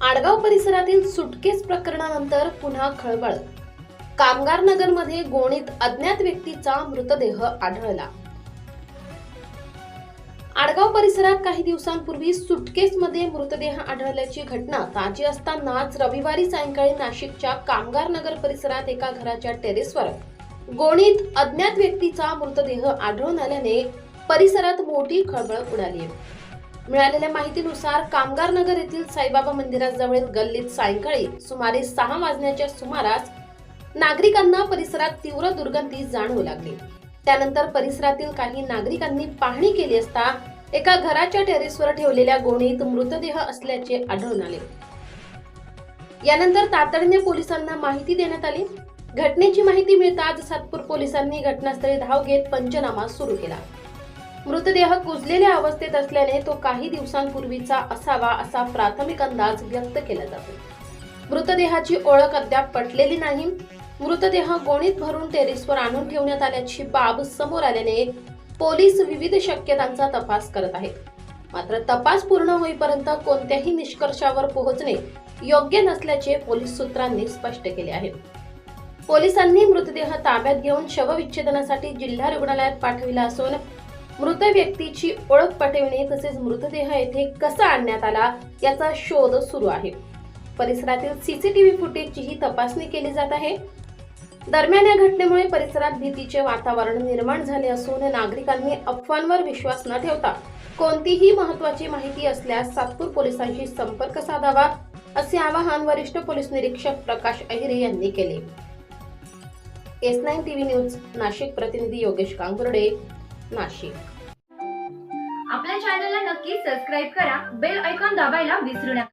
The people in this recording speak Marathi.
आडगाव परिसरातील सुटकेस प्रकरणानंतर पुन्हा खळबळ. कामगार नगरमध्ये गोणीत अज्ञात व्यक्तीचा मृतदेह आढळला. आडगाव परिसरात काही दिवसांपूर्वी सुटकेसमध्ये मृतदेह आढळल्याची घटना ताजी असतानाच रविवारी सायंकाळी नाशिकच्या कामगार नगर परिसरात एका घराच्या टेरेसवर गोणीत अज्ञात व्यक्तीचा मृतदेह आढळून आल्याने परिसरात मोठी खळबळ उडाली आहे. मिळालेल्या माहितीनुसार कामगार नगर येथील साईबाबा मंदिराजवळील गल्लीत सायंकाळी सुमारे 6 वाजण्याच्या सुमारास नागरिकांना परिसरात तीव्र दुर्गंधी जाणवू लागली. त्यानंतर परिसरातील काही नागरिकांनी पाहणी केली असता एका घराच्या टेरेसवर ठेवलेल्या गोणीत मृतदेह असल्याचे आढळून आले. यानंतर तातडीने पोलिसांना माहिती देण्यात आली. घटनेची माहिती मिळताच सातपूर पोलिसांनी घटनास्थळी धाव घेत पंचनामा सुरू केला. मृतदेह कुजलेल्या अवस्थेत असल्याने तो काही दिवसांपूर्वीचा असावा असा प्राथमिक अंदाज व्यक्त केला जातो. मृतदेहाची ओळख अद्याप पटलेली नाही. मृतदेह गोणीत भरून टेरेसवर आणून ठेवण्यात आल्याची बाब समोर आल्याने पोलीस विविध शक्यतांचा तपास करत आहेत. मात्र तपास पूर्ण होईपर्यंत कोणत्याही निष्कर्षावर पोहोचणे योग्य नसल्याचे पोलीस सूत्रांनी स्पष्ट केले आहे. पोलिसांनी मृतदेह ताब्यात घेऊन शवविच्छेदनासाठी जिल्हा रुग्णालयात पाठविला असून मृत व्यक्तीची ओळख पटविणे तसेच मृतदेह येथे कसा आणण्यात आला याचा शोध सुरू आहे. परिसरातील सीसीटीव्ही फुटेजचीही तपासणी केली जात आहे. दरम्यान या घटनेमुळे परिसरात भीतीचे वातावरण निर्माण झाले असून नागरिकांनी अफवांवर विश्वास न ठेवता कोणतीही महत्त्वाची माहिती असल्यास सातपूर पोलिसांशी संपर्क साधावा असे आवाहन वरिष्ठ पोलीस निरीक्षक प्रकाश अहिरे यांनी केले. S9 टीव्ही न्यूज नाशिक प्रतिनिधी योगेश कांगुर्डे, नाशिक. आपल्या चॅनलला नक्की सबस्क्राइब करा, बेल आयकॉन दाबायला विसरू नका.